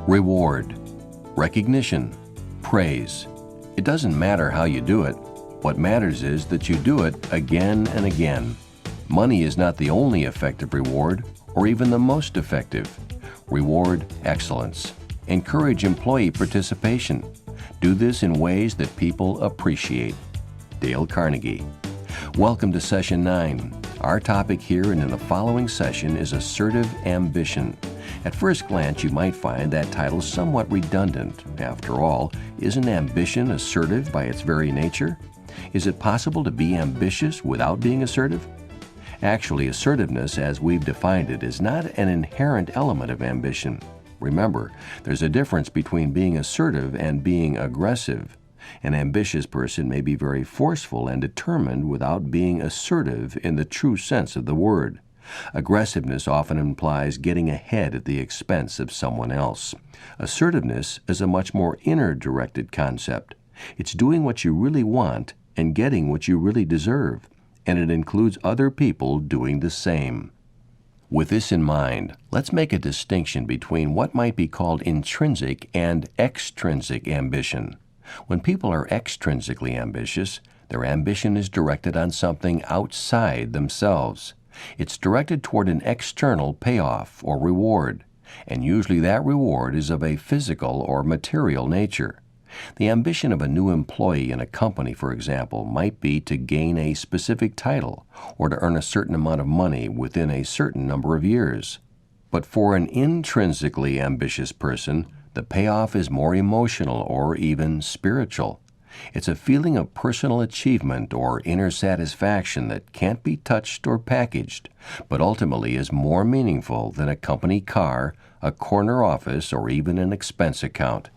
Reward, recognition, praise. It doesn't matter how you do it. What matters is that you do it again and again. Money is not the only effective reward, or even the most effective. Reward excellence. Encourage employee participation. Do this in ways that people appreciate. Dale Carnegie. Welcome to Session 9. Our topic here and in the following session is assertive ambition. At first glance, you might find that title somewhat redundant. After all, isn't ambition assertive by its very nature? Is it possible to be ambitious without being assertive? Actually, assertiveness, as we've defined it, is not an inherent element of ambition. Remember, there's a difference between being assertive and being aggressive. An ambitious person may be very forceful and determined without being assertive in the true sense of the word. Aggressiveness often implies getting ahead at the expense of someone else. Assertiveness is a much more inner-directed concept. It's doing what you really want and getting what you really deserve, and it includes other people doing the same. With this in mind, let's make a distinction between what might be called intrinsic and extrinsic ambition. When people are extrinsically ambitious, their ambition is directed on something outside themselves. It's directed toward an external payoff or reward, and usually that reward is of a physical or material nature. The ambition of a new employee in a company, for example, might be to gain a specific title or to earn a certain amount of money within a certain number of years. But for an intrinsically ambitious person, the payoff is more emotional or even spiritual. It's a feeling of personal achievement or inner satisfaction that can't be touched or packaged, but ultimately is more meaningful than a company car, a corner office, or even an expense account.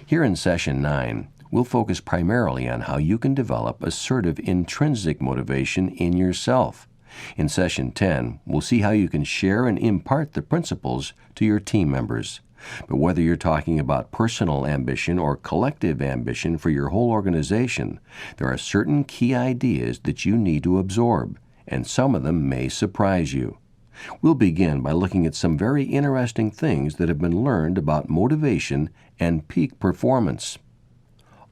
Here in Session 9, we'll focus primarily on how you can develop assertive intrinsic motivation in yourself. In Session 10, we'll see how you can share and impart the principles to your team members. But whether you're talking about personal ambition or collective ambition for your whole organization, there are certain key ideas that you need to absorb, and some of them may surprise you. We'll begin by looking at some very interesting things that have been learned about motivation and peak performance.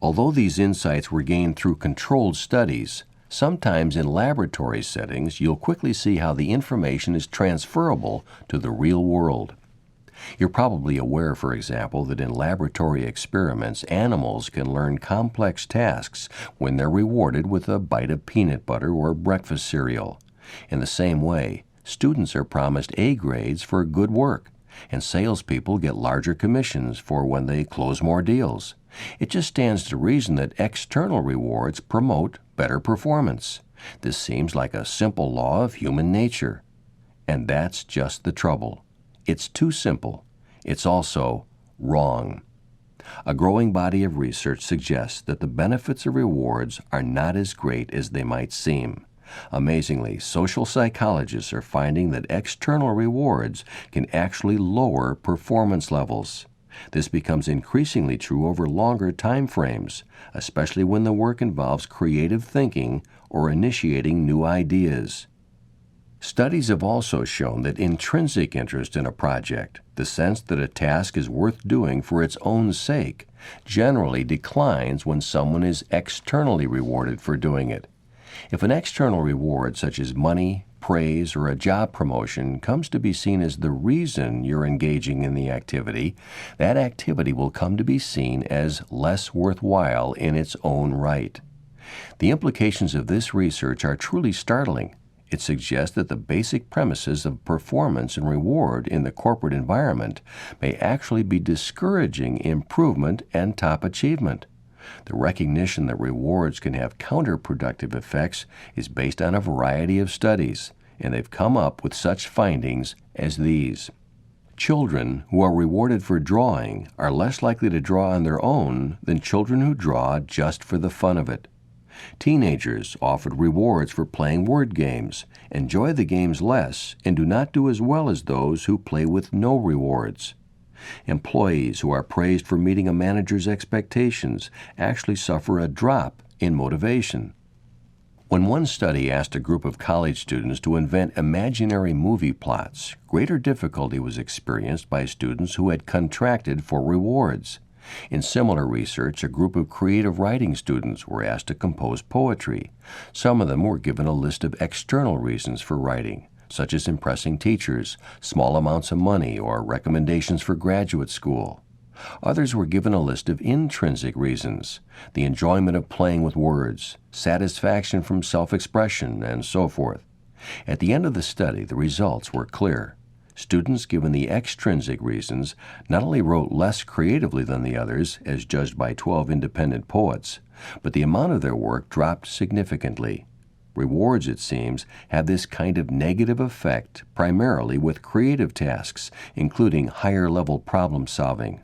Although these insights were gained through controlled studies, sometimes in laboratory settings you'll quickly see how the information is transferable to the real world. You're probably aware, for example, that in laboratory experiments, animals can learn complex tasks when they're rewarded with a bite of peanut butter or breakfast cereal. In the same way, students are promised A grades for good work, and salespeople get larger commissions for when they close more deals. It just stands to reason that external rewards promote better performance. This seems like a simple law of human nature. And that's just the trouble. It's too simple. It's also wrong. A growing body of research suggests that the benefits of rewards are not as great as they might seem. Amazingly, social psychologists are finding that external rewards can actually lower performance levels. This becomes increasingly true over longer time frames, especially when the work involves creative thinking or initiating new ideas. Studies have also shown that intrinsic interest in a project, the sense that a task is worth doing for its own sake, generally declines when someone is externally rewarded for doing it. If an external reward such as money, praise, or a job promotion comes to be seen as the reason you're engaging in the activity, that activity will come to be seen as less worthwhile in its own right. The implications of this research are truly startling. It suggests that the basic premises of performance and reward in the corporate environment may actually be discouraging improvement and top achievement. The recognition that rewards can have counterproductive effects is based on a variety of studies, and they've come up with such findings as these. Children who are rewarded for drawing are less likely to draw on their own than children who draw just for the fun of it. Teenagers offered rewards for playing word games enjoy the games less and do not do as well as those who play with no rewards. Employees who are praised for meeting a manager's expectations actually suffer a drop in motivation. When one study asked a group of college students to invent imaginary movie plots, greater difficulty was experienced by students who had contracted for rewards. In similar research, a group of creative writing students were asked to compose poetry. Some of them were given a list of external reasons for writing, such as impressing teachers, small amounts of money, or recommendations for graduate school. Others were given a list of intrinsic reasons, the enjoyment of playing with words, satisfaction from self-expression, and so forth. At the end of the study, the results were clear. Students given the extrinsic reasons not only wrote less creatively than the others, as judged by 12 independent poets, but the amount of their work dropped significantly. Rewards, it seems, have this kind of negative effect primarily with creative tasks, including higher-level problem-solving.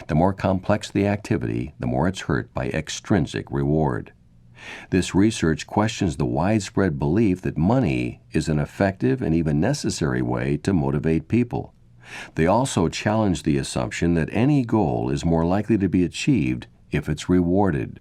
The more complex the activity, the more it's hurt by extrinsic reward. This research questions the widespread belief that money is an effective and even necessary way to motivate people. They also challenge the assumption that any goal is more likely to be achieved if it's rewarded.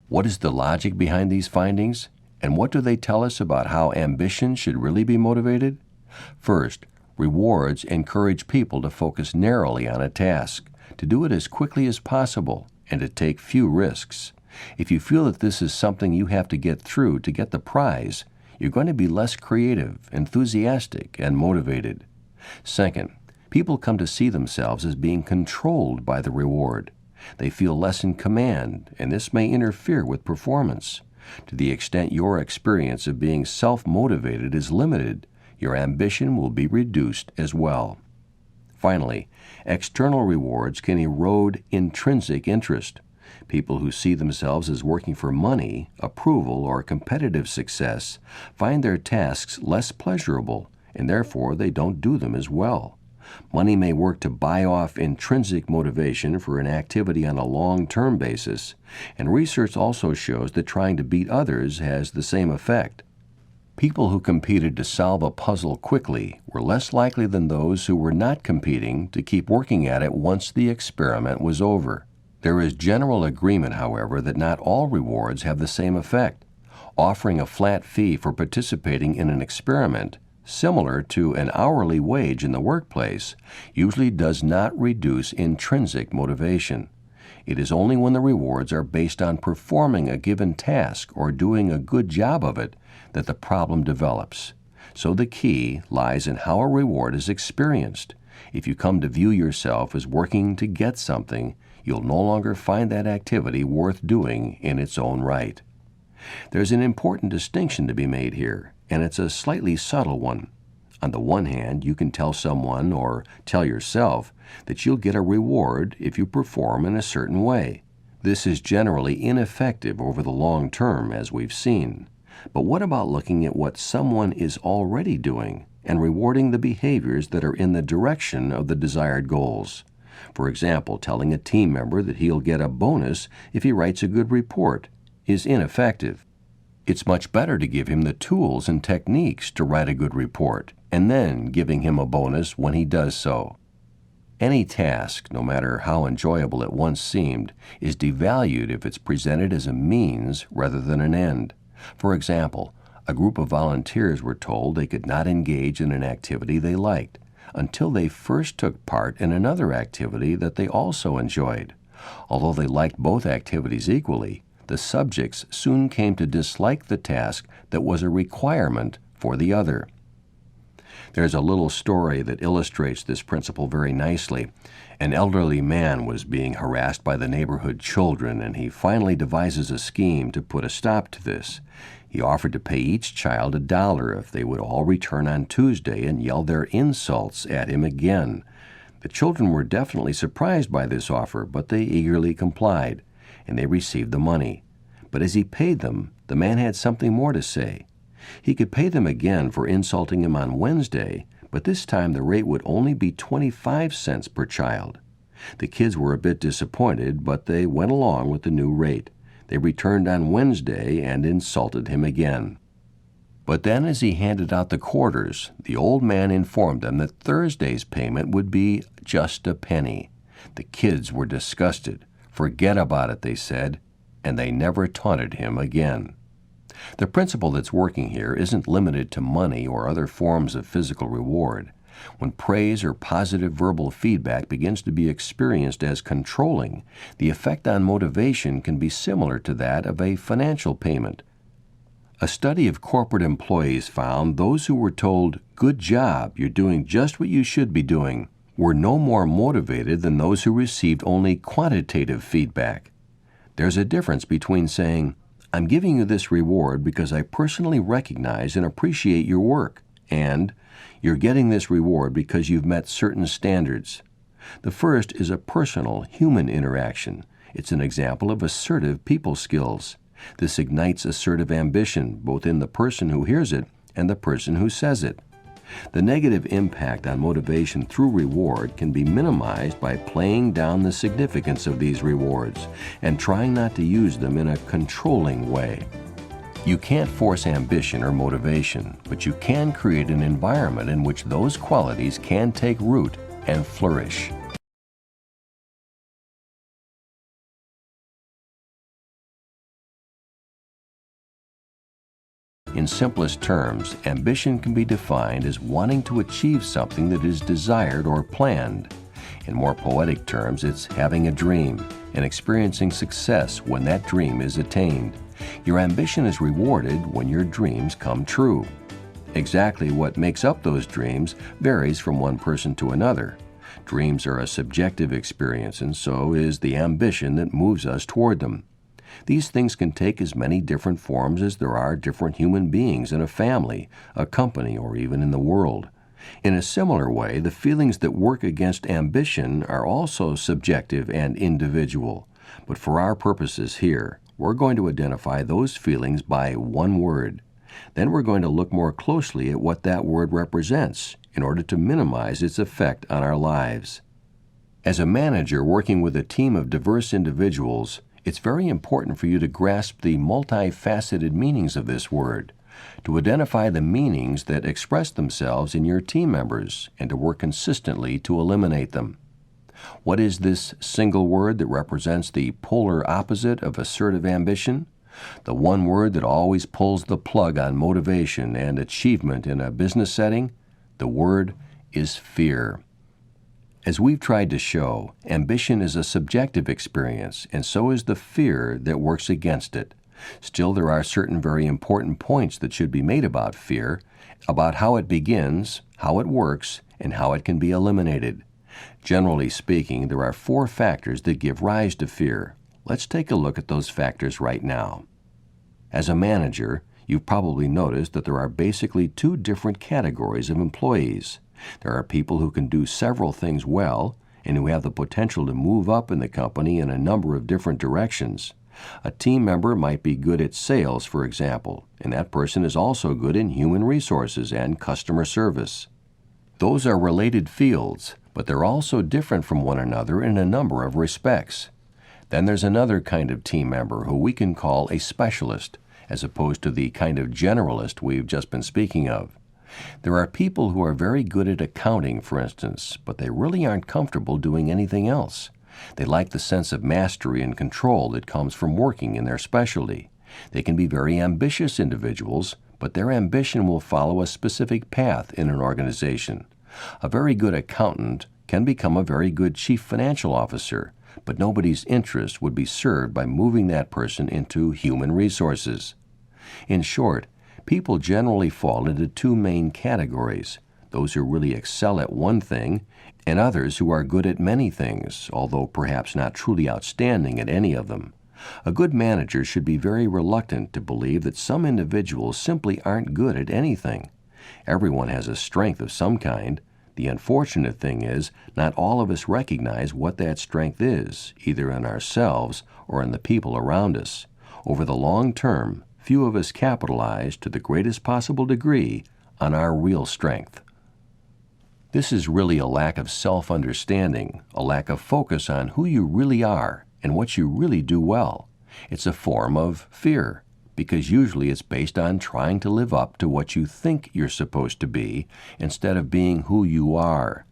What is the logic behind these findings? And what do they tell us about how ambition should really be motivated? First, rewards encourage people to focus narrowly on a task, to do it as quickly as possible, and to take few risks. If you feel that this is something you have to get through to get the prize, you're going to be less creative, enthusiastic, and motivated. Second, people come to see themselves as being controlled by the reward. They feel less in command, and this may interfere with performance. To the extent your experience of being self-motivated is limited, your ambition will be reduced as well. Finally, external rewards can erode intrinsic interest. People who see themselves as working for money, approval, or competitive success find their tasks less pleasurable, and therefore they don't do them as well. Money may work to buy off intrinsic motivation for an activity on a long-term basis, and research also shows that trying to beat others has the same effect. People who competed to solve a puzzle quickly were less likely than those who were not competing to keep working at it once the experiment was over. There is general agreement, however, that not all rewards have the same effect. Offering a flat fee for participating in an experiment, similar to an hourly wage in the workplace, usually does not reduce intrinsic motivation. It is only when the rewards are based on performing a given task or doing a good job of it that the problem develops. So the key lies in how a reward is experienced. If you come to view yourself as working to get something, you'll no longer find that activity worth doing in its own right. There's an important distinction to be made here, and it's a slightly subtle one. On the one hand, you can tell someone or tell yourself that you'll get a reward if you perform in a certain way. This is generally ineffective over the long term, as we've seen. But what about looking at what someone is already doing and rewarding the behaviors that are in the direction of the desired goals? For example, telling a team member that he'll get a bonus if he writes a good report is ineffective. It's much better to give him the tools and techniques to write a good report, and then giving him a bonus when he does so. Any task, no matter how enjoyable it once seemed, is devalued if it's presented as a means rather than an end. For example, a group of volunteers were told they could not engage in an activity they liked until they first took part in another activity that they also enjoyed. Although they liked both activities equally, the subjects soon came to dislike the task that was a requirement for the other. There's a little story that illustrates this principle very nicely. An elderly man was being harassed by the neighborhood children, and he finally devises a scheme to put a stop to this. He offered to pay each child $1 if they would all return on Tuesday and yell their insults at him again. The children were definitely surprised by this offer, but they eagerly complied, and they received the money. But as he paid them, the man had something more to say. He could pay them again for insulting him on Wednesday, but this time the rate would only be 25 cents per child. The kids were a bit disappointed, but they went along with the new rate. They returned on Wednesday and insulted him again. But then as he handed out the quarters, the old man informed them that Thursday's payment would be just a penny. The kids were disgusted. Forget about it, they said, and they never taunted him again. The principle that's working here isn't limited to money or other forms of physical reward. When praise or positive verbal feedback begins to be experienced as controlling, the effect on motivation can be similar to that of a financial payment. A study of corporate employees found those who were told, "Good job, you're doing just what you should be doing," were no more motivated than those who received only quantitative feedback. There's a difference between saying, "I'm giving you this reward because I personally recognize and appreciate your work," and "You're getting this reward because you've met certain standards." The first is a personal, human interaction. It's an example of assertive people skills. This ignites assertive ambition, both in the person who hears it and the person who says it. The negative impact on motivation through reward can be minimized by playing down the significance of these rewards and trying not to use them in a controlling way. You can't force ambition or motivation, but you can create an environment in which those qualities can take root and flourish. In simplest terms, ambition can be defined as wanting to achieve something that is desired or planned. In more poetic terms, it's having a dream and experiencing success when that dream is attained. Your ambition is rewarded when your dreams come true. Exactly what makes up those dreams varies from one person to another. Dreams are a subjective experience, and so is the ambition that moves us toward them. These things can take as many different forms as there are different human beings in a family, a company, or even in the world. In a similar way, the feelings that work against ambition are also subjective and individual. But for our purposes here, we're going to identify those feelings by one word. Then we're going to look more closely at what that word represents in order to minimize its effect on our lives. As a manager working with a team of diverse individuals, it's very important for you to grasp the multifaceted meanings of this word, to identify the meanings that express themselves in your team members, and to work consistently to eliminate them. What is this single word that represents the polar opposite of assertive ambition? The one word that always pulls the plug on motivation and achievement in a business setting? The word is fear. As we've tried to show, ambition is a subjective experience, and so is the fear that works against it. Still, there are certain very important points that should be made about fear, about how it begins, how it works, and how it can be eliminated. Generally speaking, there are 4 factors that give rise to fear. Let's take a look at those factors right now. As a manager, you've probably noticed that there are basically 2 different categories of employees. There are people who can do several things well and who have the potential to move up in the company in a number of different directions. A team member might be good at sales, for example, and that person is also good in human resources and customer service. Those are related fields, but they're also different from one another in a number of respects. Then there's another kind of team member who we can call a specialist, as opposed to the kind of generalist we've just been speaking of. There are people who are very good at accounting, for instance, but they really aren't comfortable doing anything else. They like the sense of mastery and control that comes from working in their specialty. They can be very ambitious individuals, but their ambition will follow a specific path in an organization. A very good accountant can become a very good chief financial officer, but nobody's interest would be served by moving that person into human resources. In short, people generally fall into 2 main categories: those who really excel at one thing, and others who are good at many things, although perhaps not truly outstanding at any of them. A good manager should be very reluctant to believe that some individuals simply aren't good at anything. Everyone has a strength of some kind. The unfortunate thing is, not all of us recognize what that strength is, either in ourselves or in the people around us. Over the long term, few of us capitalize to the greatest possible degree on our real strength. This is really a lack of self-understanding, a lack of focus on who you really are and what you really do well. It's a form of fear, because usually it's based on trying to live up to what you think you're supposed to be instead of being who you are.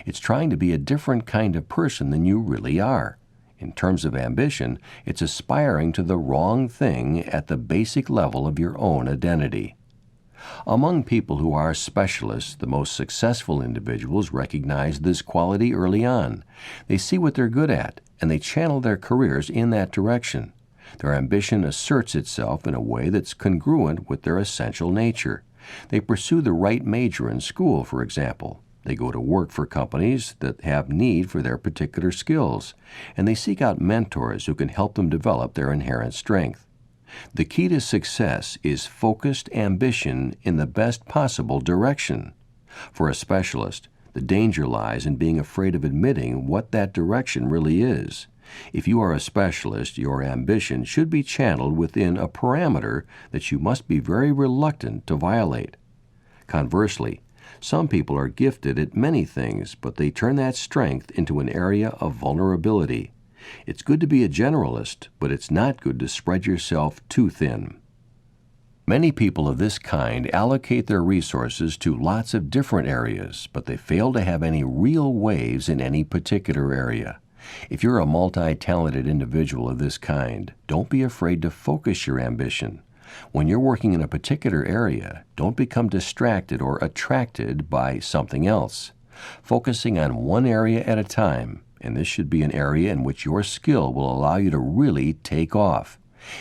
It's trying to be a different kind of person than you really are. In terms of ambition, it's aspiring to the wrong thing at the basic level of your own identity. Among people who are specialists, the most successful individuals recognize this quality early on. They see what they're good at, and they channel their careers in that direction. Their ambition asserts itself in a way that's congruent with their essential nature. They pursue the right major in school, for example. They go to work for companies that have need for their particular skills, and they seek out mentors who can help them develop their inherent strength. The key to success is focused ambition in the best possible direction. For a specialist, the danger lies in being afraid of admitting what that direction really is. If you are a specialist, your ambition should be channeled within a parameter that you must be very reluctant to violate. Conversely, some people are gifted at many things, but they turn that strength into an area of vulnerability. It's good to be a generalist, but it's not good to spread yourself too thin. Many people of this kind allocate their resources to lots of different areas, but they fail to have any real waves in any particular area. If you're a multi-talented individual of this kind, don't be afraid to focus your ambition. When you're working in a particular area, don't become distracted or attracted by something else. Focusing on one area at a time, and this should be an area in which your skill will allow you to really take off.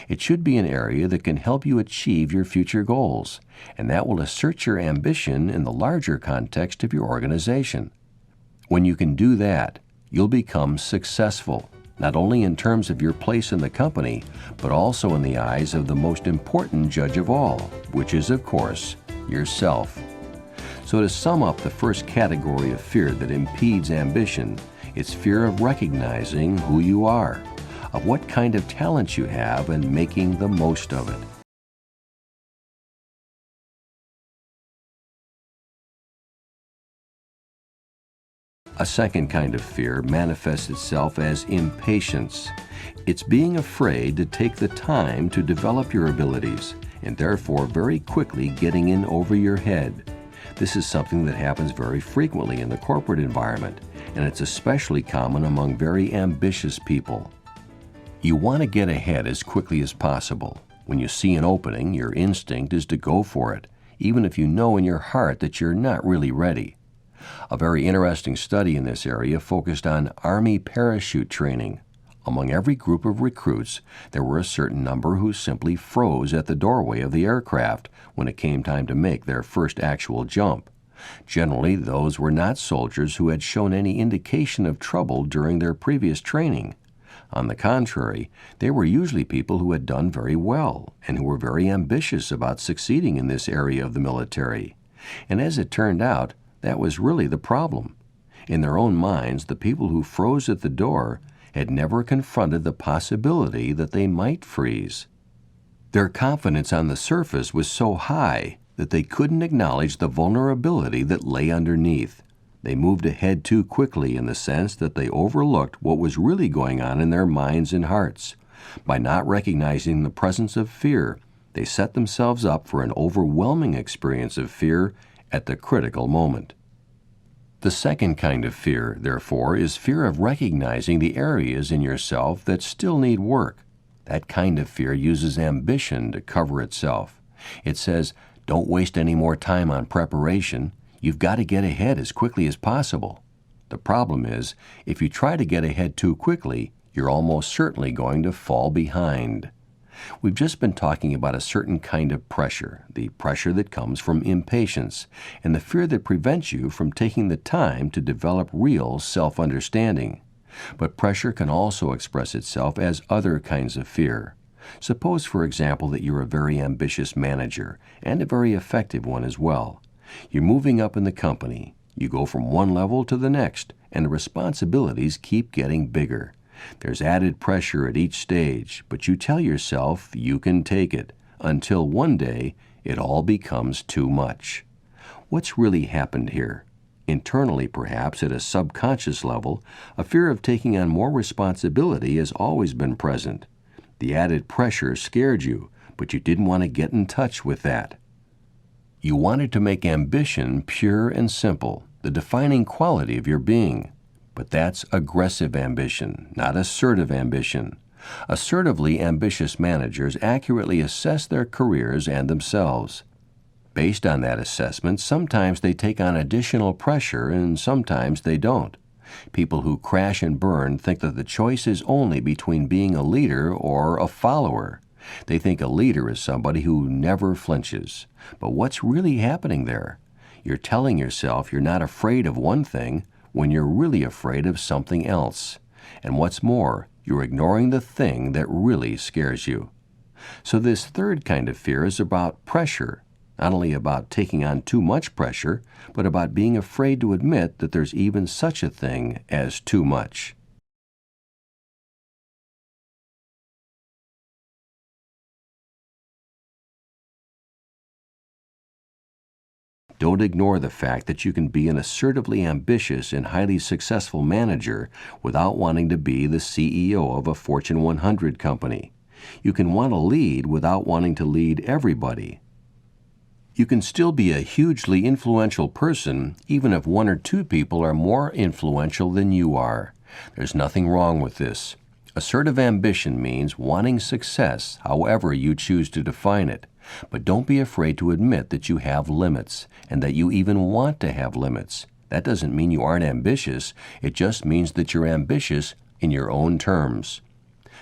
It should be an area that can help you achieve your future goals, and that will assert your ambition in the larger context of your organization. When you can do that, you'll become successful, not only in terms of your place in the company, but also in the eyes of the most important judge of all, which is, of course, yourself. So to sum up the first category of fear that impedes ambition, it's fear of recognizing who you are, of what kind of talent you have, and making the most of it. A second kind of fear manifests itself as impatience. It's being afraid to take the time to develop your abilities, and therefore very quickly getting in over your head. This is something that happens very frequently in the corporate environment, and it's especially common among very ambitious people. You want to get ahead as quickly as possible. When you see an opening, your instinct is to go for it, even if you know in your heart that you're not really ready. A very interesting study in this area focused on Army parachute training. Among every group of recruits, there were a certain number who simply froze at the doorway of the aircraft when it came time to make their first actual jump. Generally, those were not soldiers who had shown any indication of trouble during their previous training. On the contrary, they were usually people who had done very well and who were very ambitious about succeeding in this area of the military. And as it turned out, that was really the problem. In their own minds, the people who froze at the door had never confronted the possibility that they might freeze. Their confidence on the surface was so high that they couldn't acknowledge the vulnerability that lay underneath. They moved ahead too quickly in the sense that they overlooked what was really going on in their minds and hearts. By not recognizing the presence of fear, they set themselves up for an overwhelming experience of fear at the critical moment. The second kind of fear, therefore, is fear of recognizing the areas in yourself that still need work. That kind of fear uses ambition to cover itself. It says, don't waste any more time on preparation. You've got to get ahead as quickly as possible. The problem is, if you try to get ahead too quickly, you're almost certainly going to fall behind. We've just been talking about a certain kind of pressure, the pressure that comes from impatience, and the fear that prevents you from taking the time to develop real self-understanding. But pressure can also express itself as other kinds of fear. Suppose, for example, that you're a very ambitious manager, and a very effective one as well. You're moving up in the company. You go from one level to the next, and the responsibilities keep getting bigger. There's added pressure at each stage, but you tell yourself you can take it, until one day it all becomes too much. What's really happened here? Internally, perhaps, at a subconscious level, a fear of taking on more responsibility has always been present. The added pressure scared you, but you didn't want to get in touch with that. You wanted to make ambition pure and simple, the defining quality of your being. But that's aggressive ambition, not assertive ambition. Assertively ambitious managers accurately assess their careers and themselves. Based on that assessment, sometimes they take on additional pressure and sometimes they don't. People who crash and burn think that the choice is only between being a leader or a follower. They think a leader is somebody who never flinches. But what's really happening there? You're telling yourself you're not afraid of one thing when you're really afraid of something else. And what's more, you're ignoring the thing that really scares you. So this third kind of fear is about pressure, not only about taking on too much pressure, but about being afraid to admit that there's even such a thing as too much. Don't ignore the fact that you can be an assertively ambitious and highly successful manager without wanting to be the CEO of a Fortune 100 company. You can want to lead without wanting to lead everybody. You can still be a hugely influential person even if one or two people are more influential than you are. There's nothing wrong with this. Assertive ambition means wanting success, however you choose to define it. But don't be afraid to admit that you have limits, and that you even want to have limits. That doesn't mean you aren't ambitious. It just means that you're ambitious in your own terms.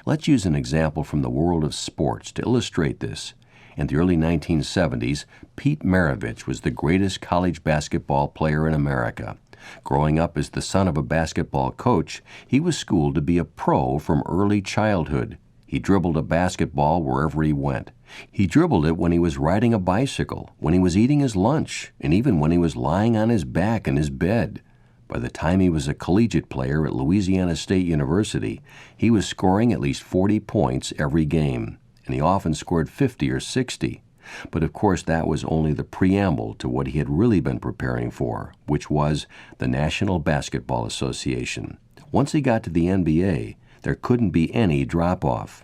Let's use an example from the world of sports to illustrate this. In the early 1970s, Pete Maravich was the greatest college basketball player in America. Growing up as the son of a basketball coach, he was schooled to be a pro from early childhood. He dribbled a basketball wherever he went. He dribbled it when he was riding a bicycle, when he was eating his lunch, and even when he was lying on his back in his bed. By the time he was a collegiate player at Louisiana State University, he was scoring at least 40 points every game, and he often scored 50 or 60. But of course that was only the preamble to what he had really been preparing for, which was the National Basketball Association. Once he got to the NBA, there couldn't be any drop-off.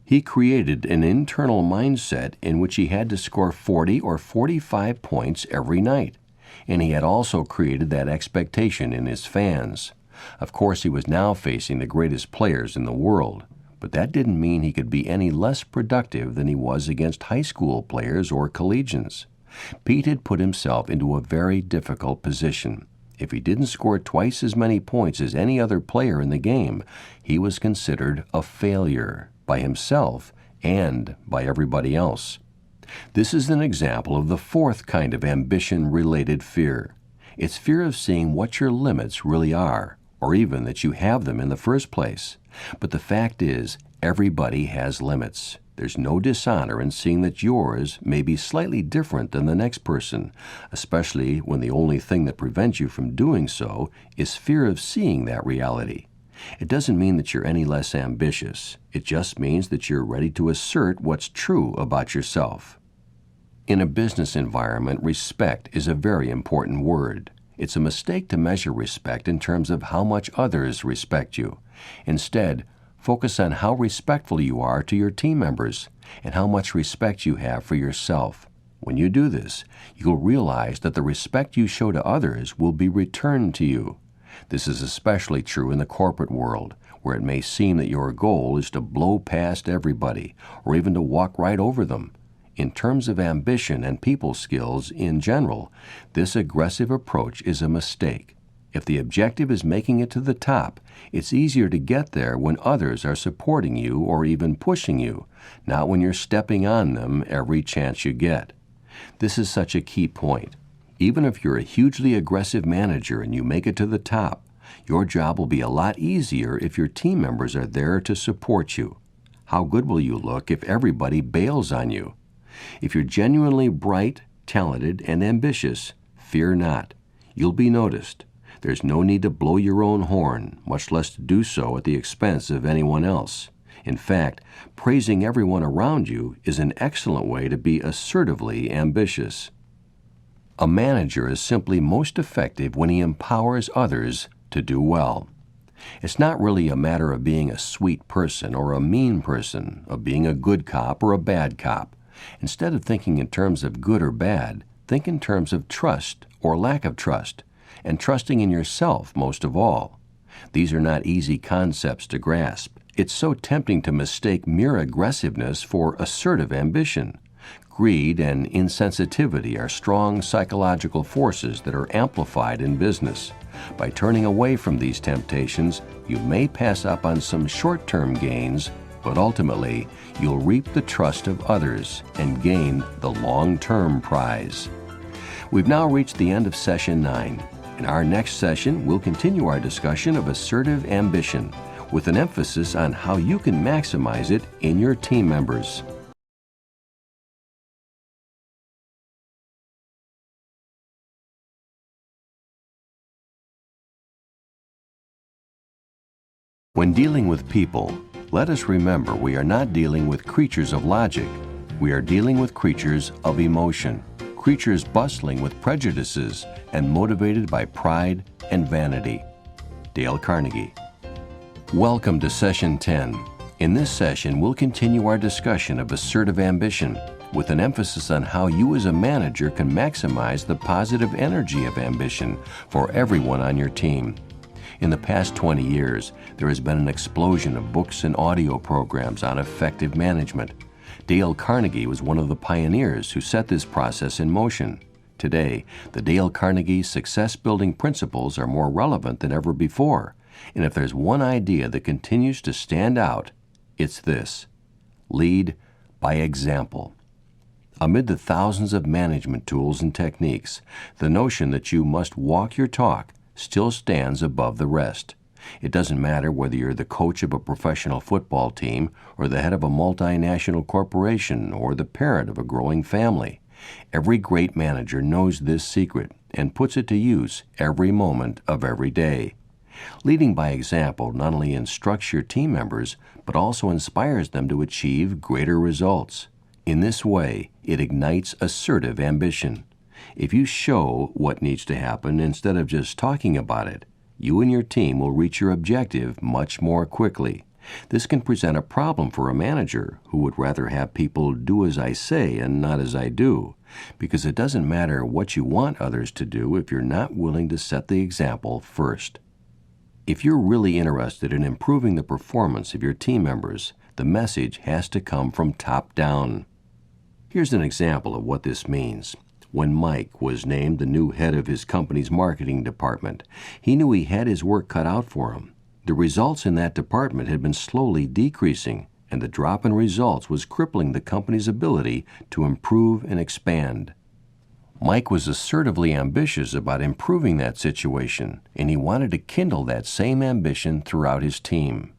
He created an internal mindset in which he had to score 40 or 45 points every night, and he had also created that expectation in his fans. Of course, he was now facing the greatest players in the world, but that didn't mean he could be any less productive than he was against high school players or collegians. Pete had put himself into a very difficult position. If he didn't score twice as many points as any other player in the game, he was considered a failure by himself and by everybody else. This is an example of the fourth kind of ambition-related fear. It's fear of seeing what your limits really are, or even that you have them in the first place. But the fact is, everybody has limits. There's no dishonor in seeing that yours may be slightly different than the next person, especially when the only thing that prevents you from doing so is fear of seeing that reality. It doesn't mean that you're any less ambitious. It just means that you're ready to assert what's true about yourself. In a business environment, respect is a very important word. It's a mistake to measure respect in terms of how much others respect you. Instead, focus on how respectful you are to your team members and how much respect you have for yourself. When you do this, you'll realize that the respect you show to others will be returned to you. This is especially true in the corporate world, where it may seem that your goal is to blow past everybody or even to walk right over them. In terms of ambition and people skills in general, this aggressive approach is a mistake. If the objective is making it to the top, it's easier to get there when others are supporting you or even pushing you, not when you're stepping on them every chance you get. This is such a key point. Even if you're a hugely aggressive manager and you make it to the top, your job will be a lot easier if your team members are there to support you. How good will you look if everybody bails on you? If you're genuinely bright, talented, and ambitious, fear not. You'll be noticed. There's no need to blow your own horn, much less to do so at the expense of anyone else. In fact, praising everyone around you is an excellent way to be assertively ambitious. A manager is simply most effective when he empowers others to do well. It's not really a matter of being a sweet person or a mean person, of being a good cop or a bad cop. Instead of thinking in terms of good or bad, think in terms of trust or lack of trust, and trusting in yourself most of all. These are not easy concepts to grasp. It's so tempting to mistake mere aggressiveness for assertive ambition. Greed and insensitivity are strong psychological forces that are amplified in business. By turning away from these temptations, you may pass up on some short-term gains, but ultimately, you'll reap the trust of others and gain the long-term prize. We've now reached the end of Session 9. In our next session, we'll continue our discussion of assertive ambition, with an emphasis on how you can maximize it in your team members. When dealing with people, let us remember we are not dealing with creatures of logic. We are dealing with creatures of emotion, creatures bustling with prejudices and motivated by pride and vanity. Dale Carnegie. Welcome to Session 10. In this session, we'll continue our discussion of assertive ambition, with an emphasis on how you as a manager can maximize the positive energy of ambition for everyone on your team. In the past 20 years, there has been an explosion of books and audio programs on effective management. Dale Carnegie was one of the pioneers who set this process in motion. Today, the Dale Carnegie success-building principles are more relevant than ever before. And if there's one idea that continues to stand out, it's this: lead by example. Amid the thousands of management tools and techniques, the notion that you must walk your talk still stands above the rest. It doesn't matter whether you're the coach of a professional football team or the head of a multinational corporation or the parent of a growing family. Every great manager knows this secret and puts it to use every moment of every day. Leading by example not only instructs your team members, but also inspires them to achieve greater results. In this way, it ignites assertive ambition. If you show what needs to happen instead of just talking about it, you and your team will reach your objective much more quickly. This can present a problem for a manager who would rather have people do as I say and not as I do, because it doesn't matter what you want others to do if you're not willing to set the example first. If you're really interested in improving the performance of your team members, the message has to come from top down. Here's an example of what this means. When Mike was named the new head of his company's marketing department, he knew he had his work cut out for him. The results in that department had been slowly decreasing, and the drop in results was crippling the company's ability to improve and expand. Mike was assertively ambitious about improving that situation, and he wanted to kindle that same ambition throughout his team.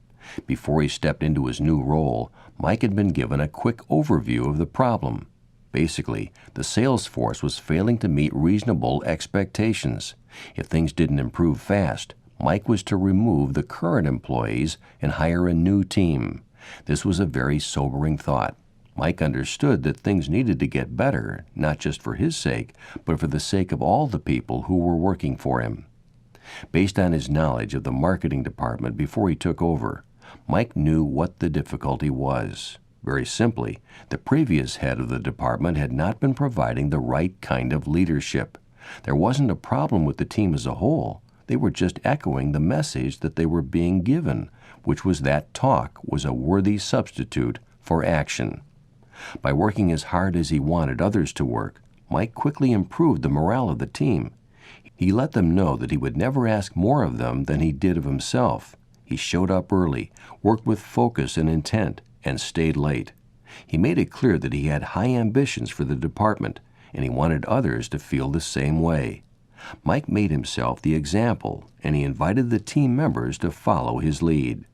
Before he stepped into his new role, Mike had been given a quick overview of the problem. Basically, the sales force was failing to meet reasonable expectations. If things didn't improve fast, Mike was to remove the current employees and hire a new team. This was a very sobering thought. Mike understood that things needed to get better, not just for his sake, but for the sake of all the people who were working for him. Based on his knowledge of the marketing department before he took over, Mike knew what the difficulty was. Very simply, the previous head of the department had not been providing the right kind of leadership. There wasn't a problem with the team as a whole. They were just echoing the message that they were being given, which was that talk was a worthy substitute for action. By working as hard as he wanted others to work, Mike quickly improved the morale of the team. He let them know that he would never ask more of them than he did of himself. He showed up early, worked with focus and intent, and stayed late. He made it clear that he had high ambitions for the department, and he wanted others to feel the same way. Mike made himself the example, and he invited the team members to follow his lead.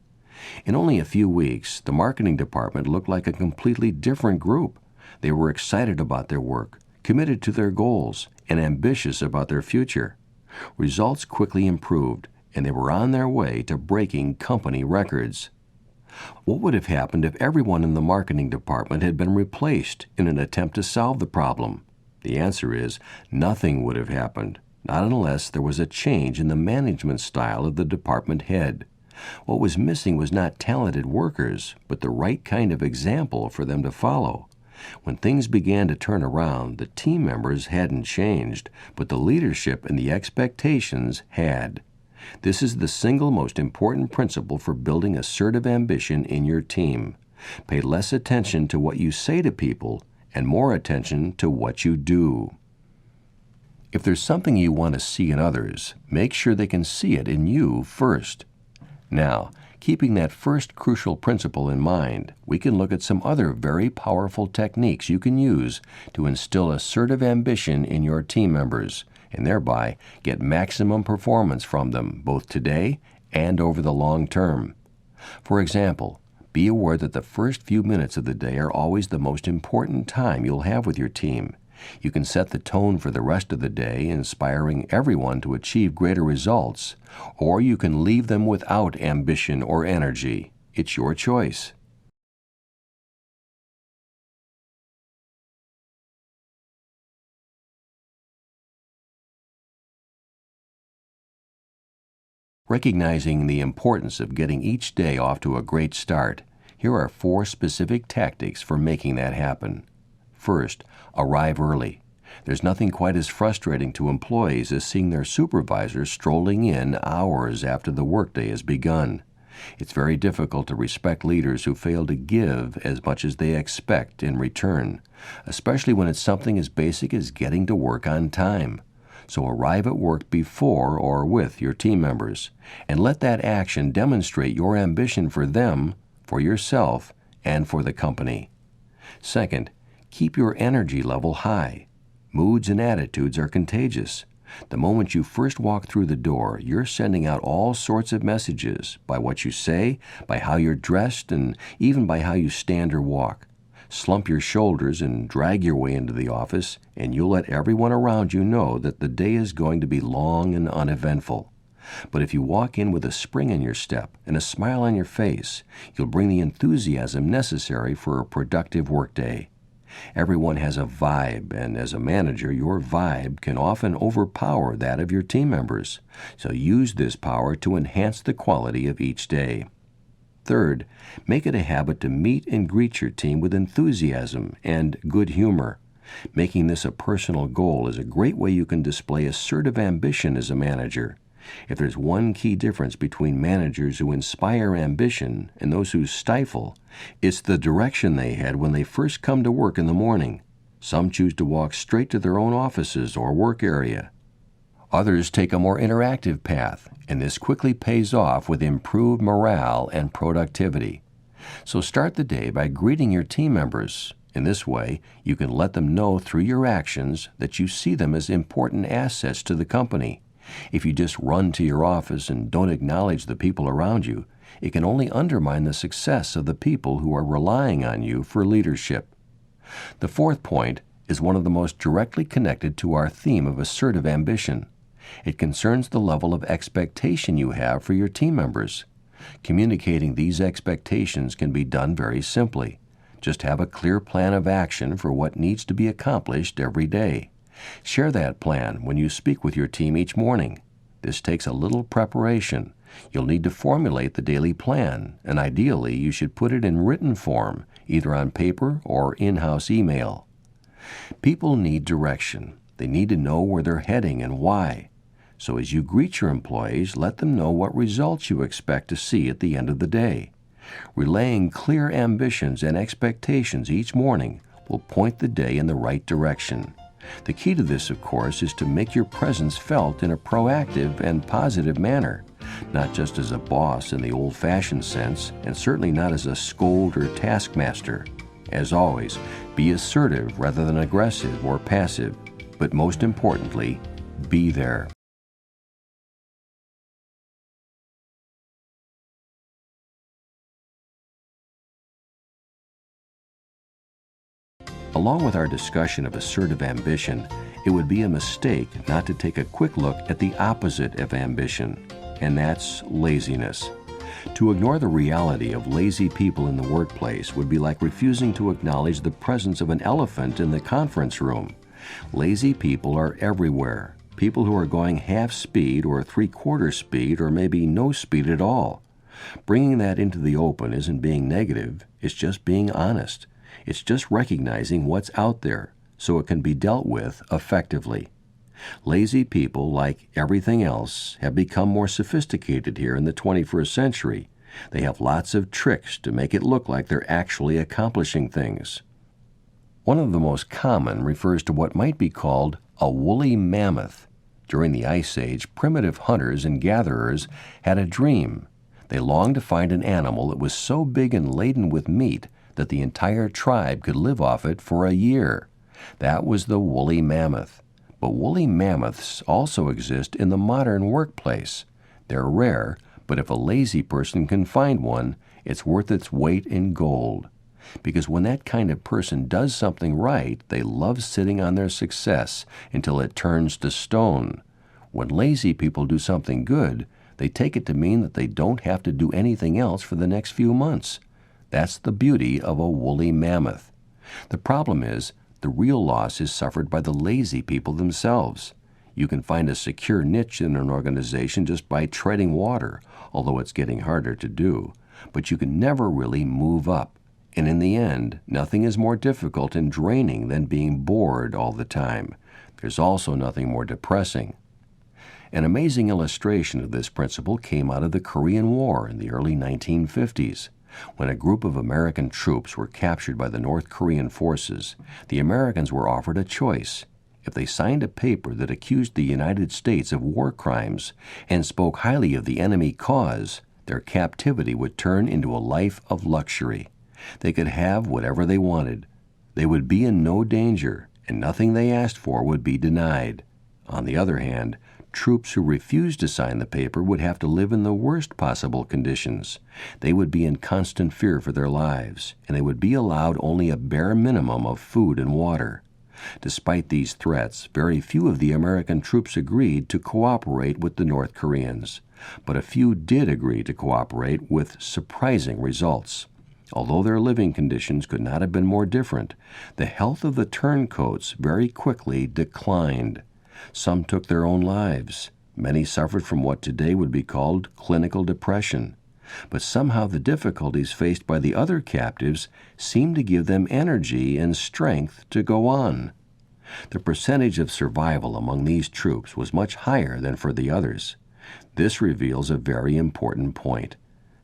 In only a few weeks, the marketing department looked like a completely different group. They were excited about their work, committed to their goals, and ambitious about their future. Results quickly improved, and they were on their way to breaking company records. What would have happened if everyone in the marketing department had been replaced in an attempt to solve the problem? The answer is nothing would have happened, not unless there was a change in the management style of the department head. What was missing was not talented workers, but the right kind of example for them to follow. When things began to turn around, the team members hadn't changed, but the leadership and the expectations had. This is the single most important principle for building assertive ambition in your team. Pay less attention to what you say to people and more attention to what you do. If there's something you want to see in others, make sure they can see it in you first. Now, keeping that first crucial principle in mind, we can look at some other very powerful techniques you can use to instill assertive ambition in your team members, and thereby get maximum performance from them both today and over the long term. For example, be aware that the first few minutes of the day are always the most important time you'll have with your team. You can set the tone for the rest of the day, inspiring everyone to achieve greater results, or you can leave them without ambition or energy. It's your choice. Recognizing the importance of getting each day off to a great start, here are 4 specific tactics for making that happen. First, arrive early. There's nothing quite as frustrating to employees as seeing their supervisor strolling in hours after the workday has begun. It's very difficult to respect leaders who fail to give as much as they expect in return, especially when it's something as basic as getting to work on time. So arrive at work before or with your team members, and let that action demonstrate your ambition for them, for yourself, and for the company. Second, keep your energy level high. Moods and attitudes are contagious. The moment you first walk through the door, you're sending out all sorts of messages by what you say, by how you're dressed, and even by how you stand or walk. Slump your shoulders and drag your way into the office, and you'll let everyone around you know that the day is going to be long and uneventful. But if you walk in with a spring in your step and a smile on your face, you'll bring the enthusiasm necessary for a productive workday. Everyone has a vibe, and as a manager, your vibe can often overpower that of your team members. So use this power to enhance the quality of each day. Third, make it a habit to meet and greet your team with enthusiasm and good humor. Making this a personal goal is a great way you can display assertive ambition as a manager. If there's one key difference between managers who inspire ambition and those who stifle, it's the direction they head when they first come to work in the morning. Some choose to walk straight to their own offices or work area. Others take a more interactive path, and this quickly pays off with improved morale and productivity. So start the day by greeting your team members. In this way, you can let them know through your actions that you see them as important assets to the company. If you just run to your office and don't acknowledge the people around you, it can only undermine the success of the people who are relying on you for leadership. The fourth point is one of the most directly connected to our theme of assertive ambition. It concerns the level of expectation you have for your team members. Communicating these expectations can be done very simply. Just have a clear plan of action for what needs to be accomplished every day. Share that plan when you speak with your team each morning. This takes a little preparation. You'll need to formulate the daily plan, and ideally you should put it in written form, either on paper or in-house email. People need direction. They need to know where they're heading and why. So as you greet your employees, let them know what results you expect to see at the end of the day. Relaying clear ambitions and expectations each morning will point the day in the right direction. The key to this, of course, is to make your presence felt in a proactive and positive manner, not just as a boss in the old-fashioned sense, and certainly not as a scold or taskmaster. As always, be assertive rather than aggressive or passive, but most importantly, be there. Along with our discussion of assertive ambition, it would be a mistake not to take a quick look at the opposite of ambition, and that's laziness. To ignore the reality of lazy people in the workplace would be like refusing to acknowledge the presence of an elephant in the conference room. Lazy people are everywhere. People who are going half speed or three-quarter speed or maybe no speed at all. Bringing that into the open isn't being negative, it's just being honest. It's just recognizing what's out there so it can be dealt with effectively. Lazy people, like everything else, have become more sophisticated here in the 21st century. They have lots of tricks to make it look like they're actually accomplishing things. One of the most common refers to what might be called a woolly mammoth. During the Ice Age, primitive hunters and gatherers had a dream. They longed to find an animal that was so big and laden with meat that the entire tribe could live off it for a year. That was the woolly mammoth. But woolly mammoths also exist in the modern workplace. They're rare, but if a lazy person can find one, it's worth its weight in gold. Because when that kind of person does something right, they love sitting on their success until it turns to stone. When lazy people do something good, they take it to mean that they don't have to do anything else for the next few months. That's the beauty of a woolly mammoth. The problem is, the real loss is suffered by the lazy people themselves. You can find a secure niche in an organization just by treading water, although it's getting harder to do. But you can never really move up. And in the end, nothing is more difficult and draining than being bored all the time. There's also nothing more depressing. An amazing illustration of this principle came out of the Korean War in the early 1950s. When a group of American troops were captured by the North Korean forces, the Americans were offered a choice. If they signed a paper that accused the United States of war crimes and spoke highly of the enemy cause, their captivity would turn into a life of luxury. They could have whatever they wanted. They would be in no danger, and nothing they asked for would be denied. On the other hand, troops who refused to sign the paper would have to live in the worst possible conditions. They would be in constant fear for their lives, and they would be allowed only a bare minimum of food and water. Despite these threats, very few of the American troops agreed to cooperate with the North Koreans, but a few did agree to cooperate with surprising results. Although their living conditions could not have been more different, the health of the turncoats very quickly declined. Some took their own lives. Many suffered from what today would be called clinical depression. But somehow the difficulties faced by the other captives seemed to give them energy and strength to go on. The percentage of survival among these troops was much higher than for the others. This reveals a very important point.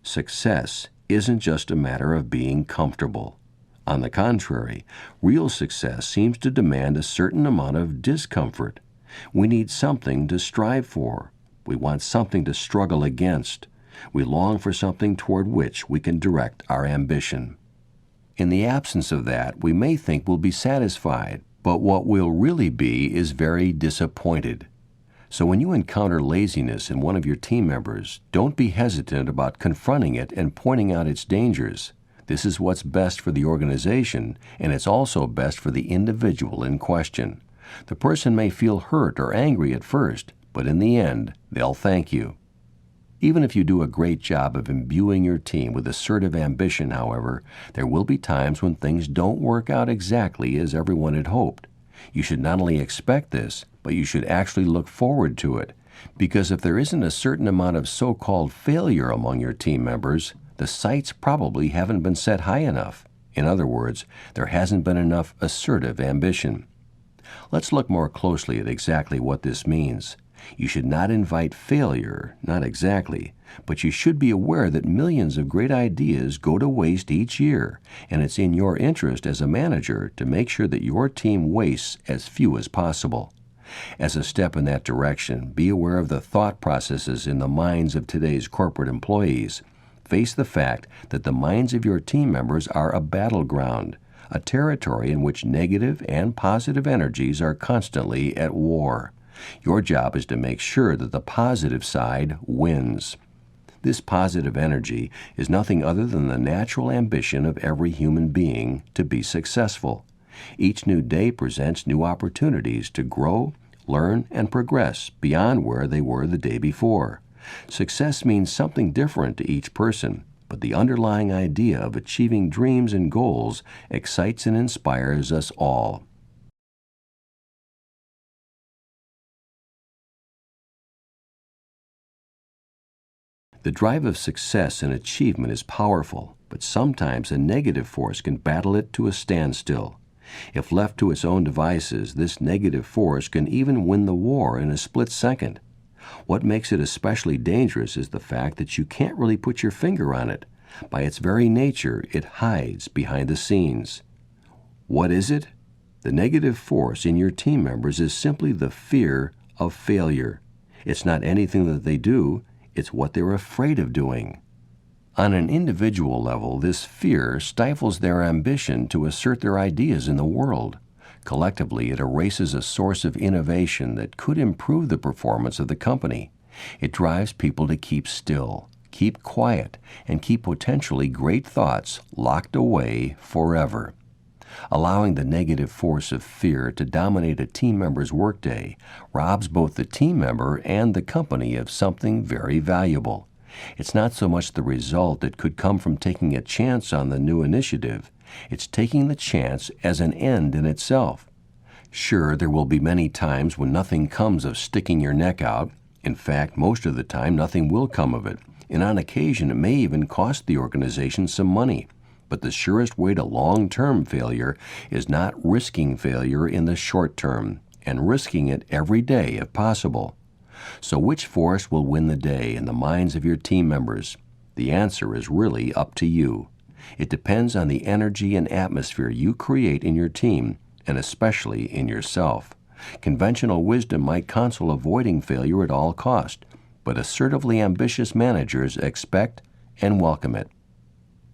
Success isn't just a matter of being comfortable. On the contrary, real success seems to demand a certain amount of discomfort. We need something to strive for. We want something to struggle against. We long for something toward which we can direct our ambition. In the absence of that, we may think we'll be satisfied, but what we'll really be is very disappointed. So when you encounter laziness in one of your team members, don't be hesitant about confronting it and pointing out its dangers. This is what's best for the organization, and it's also best for the individual in question. The person may feel hurt or angry at first, but in the end, they'll thank you. Even if you do a great job of imbuing your team with assertive ambition, however, there will be times when things don't work out exactly as everyone had hoped. You should not only expect this, but you should actually look forward to it, because if there isn't a certain amount of so-called failure among your team members, the sights probably haven't been set high enough. In other words, there hasn't been enough assertive ambition. Let's look more closely at exactly what this means. You should not invite failure, not exactly, but you should be aware that millions of great ideas go to waste each year, and it's in your interest as a manager to make sure that your team wastes as few as possible. As a step in that direction, be aware of the thought processes in the minds of today's corporate employees. Face the fact that the minds of your team members are a battleground, a territory in which negative and positive energies are constantly at war. Your job is to make sure that the positive side wins. This positive energy is nothing other than the natural ambition of every human being to be successful. Each new day presents new opportunities to grow, learn, and progress beyond where they were the day before. Success means something different to each person, but the underlying idea of achieving dreams and goals excites and inspires us all. The drive of success and achievement is powerful, but sometimes a negative force can battle it to a standstill. If left to its own devices, this negative force can even win the war in a split second. What makes it especially dangerous is the fact that you can't really put your finger on it. By its very nature, it hides behind the scenes. What is it? The negative force in your team members is simply the fear of failure. It's not anything that they do, it's what they're afraid of doing. On an individual level, this fear stifles their ambition to assert their ideas in the world. Collectively, it erases a source of innovation that could improve the performance of the company. It drives people to keep still, keep quiet, and keep potentially great thoughts locked away forever. Allowing the negative force of fear to dominate a team member's workday robs both the team member and the company of something very valuable. It's not so much the result that could come from taking a chance on the new initiative. It's taking the chance as an end in itself. Sure, there will be many times when nothing comes of sticking your neck out. In fact, most of the time nothing will come of it, and on occasion it may even cost the organization some money. But the surest way to long-term failure is not risking failure in the short term, and risking it every day if possible. So which force will win the day in the minds of your team members? The answer is really up to you. It depends on the energy and atmosphere you create in your team, and especially in yourself. Conventional wisdom might counsel avoiding failure at all cost, but assertively ambitious managers expect and welcome it.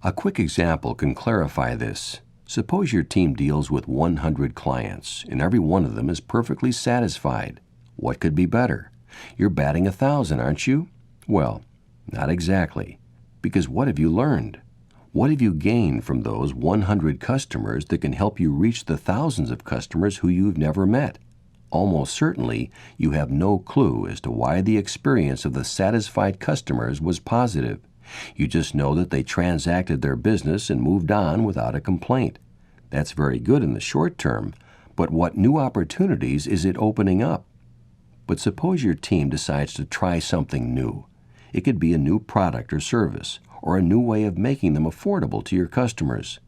A quick example can clarify this. Suppose your team deals with 100 clients, and every one of them is perfectly satisfied. What could be better? You're batting 1,000, aren't you? Well, not exactly. Because what have you learned? What have you gained from those 100 customers that can help you reach the thousands of customers who you've never met? Almost certainly, you have no clue as to why the experience of the satisfied customers was positive. You just know that they transacted their business and moved on without a complaint. That's very good in the short term, but what new opportunities is it opening up? But suppose your team decides to try something new. It could be a new product or service, or a new way of making them affordable to your customers.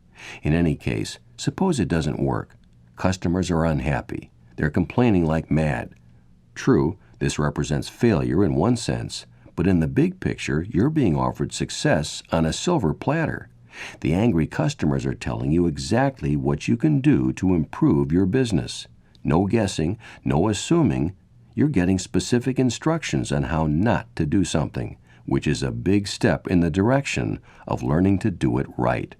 In any case, suppose it doesn't work. Customers are unhappy. They're complaining like mad. True, this represents failure in one sense, but in the big picture, you're being offered success on a silver platter. The angry customers are telling you exactly what you can do to improve your business. No guessing, no assuming. You're getting specific instructions on how not to do something, which is a big step in the direction of learning to do it right.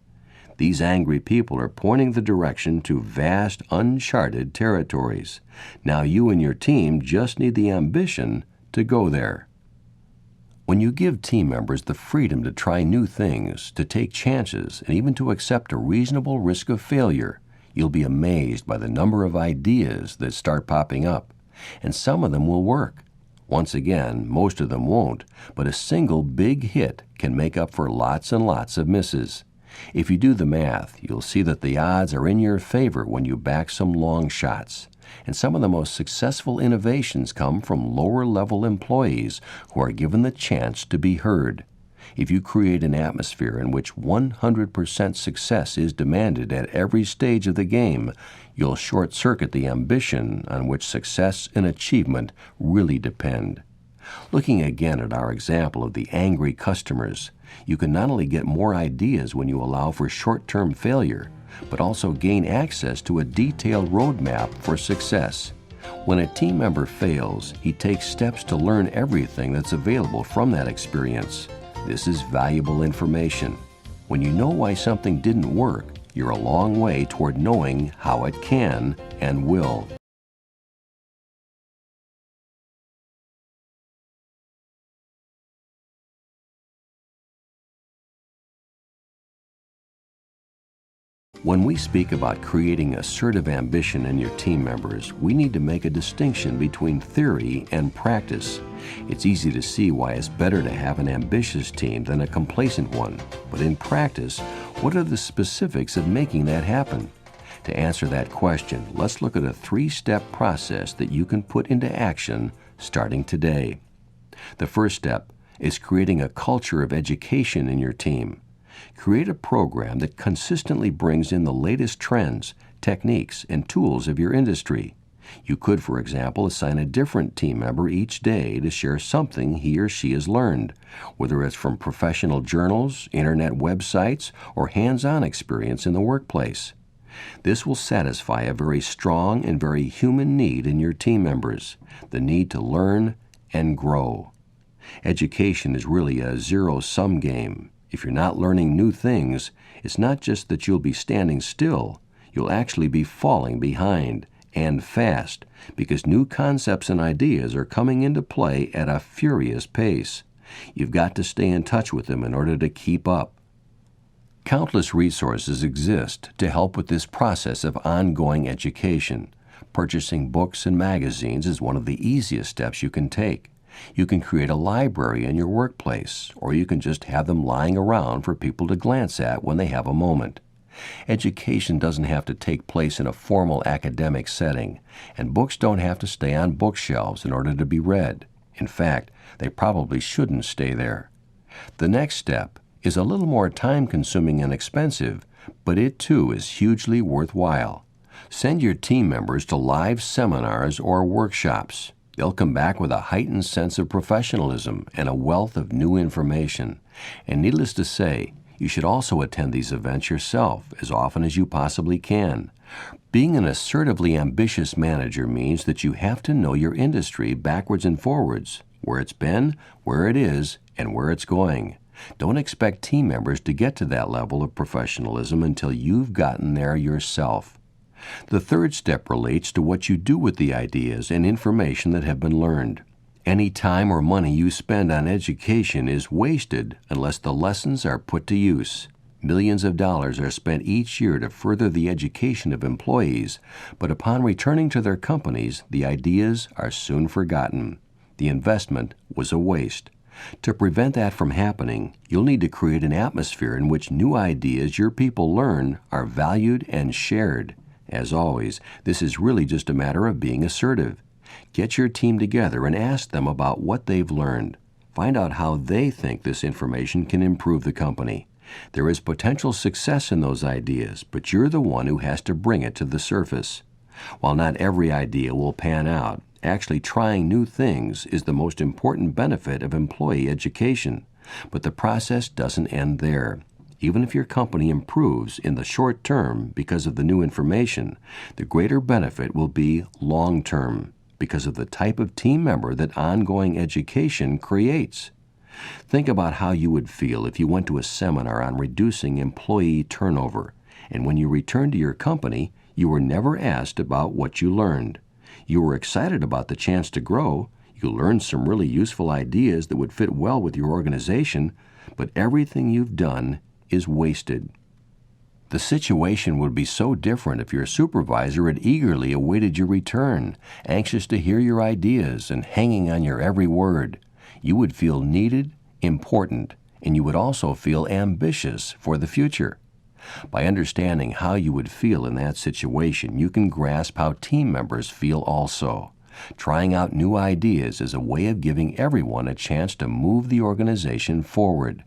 These angry people are pointing the direction to vast, uncharted territories. Now you and your team just need the ambition to go there. When you give team members the freedom to try new things, to take chances, and even to accept a reasonable risk of failure, you'll be amazed by the number of ideas that start popping up. And some of them will work. Once again, most of them won't, but a single big hit can make up for lots and lots of misses. If you do the math, you'll see that the odds are in your favor when you back some long shots. And some of the most successful innovations come from lower-level employees who are given the chance to be heard. If you create an atmosphere in which 100% success is demanded at every stage of the game, you'll short-circuit the ambition on which success and achievement really depend. Looking again at our example of the angry customers, you can not only get more ideas when you allow for short-term failure, but also gain access to a detailed roadmap for success. When a team member fails, he takes steps to learn everything that's available from that experience. This is valuable information. When you know why something didn't work, you're a long way toward knowing how it can and will. When we speak about creating assertive ambition in your team members, we need to make a distinction between theory and practice. It's easy to see why it's better to have an ambitious team than a complacent one. But in practice, what are the specifics of making that happen? To answer that question, let's look at a 3-step process that you can put into action starting today. The first step is creating a culture of education in your team. Create a program that consistently brings in the latest trends, techniques, and tools of your industry. You could, for example, assign a different team member each day to share something he or she has learned, whether it's from professional journals, internet websites, or hands-on experience in the workplace. This will satisfy a very strong and very human need in your team members, the need to learn and grow. Education is really a zero-sum game. If you're not learning new things, it's not just that you'll be standing still, you'll actually be falling behind, and fast, because new concepts and ideas are coming into play at a furious pace. You've got to stay in touch with them in order to keep up. Countless resources exist to help with this process of ongoing education. Purchasing books and magazines is one of the easiest steps you can take. You can create a library in your workplace, or you can just have them lying around for people to glance at when they have a moment. Education doesn't have to take place in a formal academic setting, and books don't have to stay on bookshelves in order to be read. In fact, they probably shouldn't stay there. The next step is a little more time-consuming and expensive, but it too is hugely worthwhile. Send your team members to live seminars or workshops. They'll come back with a heightened sense of professionalism and a wealth of new information. And needless to say, you should also attend these events yourself as often as you possibly can. Being an assertively ambitious manager means that you have to know your industry backwards and forwards, where it's been, where it is, and where it's going. Don't expect team members to get to that level of professionalism until you've gotten there yourself. The third step relates to what you do with the ideas and information that have been learned. Any time or money you spend on education is wasted unless the lessons are put to use. Millions of dollars are spent each year to further the education of employees, but upon returning to their companies, the ideas are soon forgotten. The investment was a waste. To prevent that from happening, you'll need to create an atmosphere in which new ideas your people learn are valued and shared. As always, this is really just a matter of being assertive. Get your team together and ask them about what they've learned. Find out how they think this information can improve the company. There is potential success in those ideas, but you're the one who has to bring it to the surface. While not every idea will pan out, actually trying new things is the most important benefit of employee education. But the process doesn't end there. Even if your company improves in the short term because of the new information, the greater benefit will be long term, because of the type of team member that ongoing education creates. Think about how you would feel if you went to a seminar on reducing employee turnover, and when you returned to your company, you were never asked about what you learned. You were excited about the chance to grow, you learned some really useful ideas that would fit well with your organization, but everything you've done is wasted. The situation would be so different if your supervisor had eagerly awaited your return, anxious to hear your ideas and hanging on your every word. You would feel needed, important, and you would also feel ambitious for the future. By understanding how you would feel in that situation, you can grasp how team members feel also. Trying out new ideas is a way of giving everyone a chance to move the organization forward.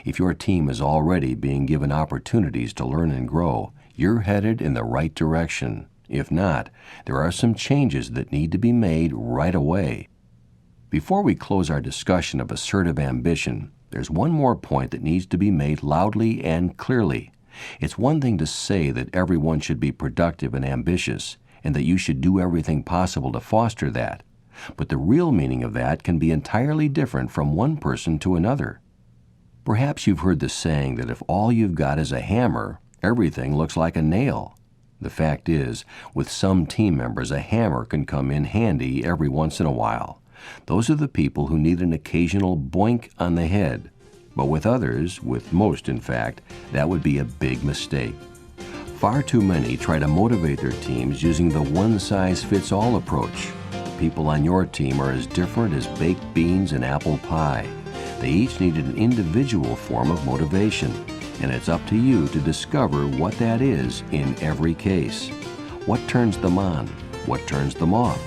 If your team is already being given opportunities to learn and grow, you're headed in the right direction. If not, there are some changes that need to be made right away. Before we close our discussion of assertive ambition, there's one more point that needs to be made loudly and clearly. It's one thing to say that everyone should be productive and ambitious, and that you should do everything possible to foster that. But the real meaning of that can be entirely different from one person to another. Perhaps you've heard the saying that if all you've got is a hammer, everything looks like a nail. The fact is, with some team members, a hammer can come in handy every once in a while. Those are the people who need an occasional boink on the head. But with others, with most in fact, that would be a big mistake. Far too many try to motivate their teams using the one-size-fits-all approach. People on your team are as different as baked beans and apple pie. They each need an individual form of motivation, and it's up to you to discover what that is in every case. What turns them on? What turns them off?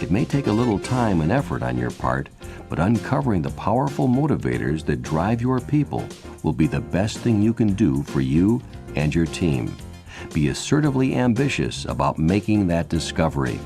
It may take a little time and effort on your part, but uncovering the powerful motivators that drive your people will be the best thing you can do for you and your team. Be assertively ambitious about making that discovery.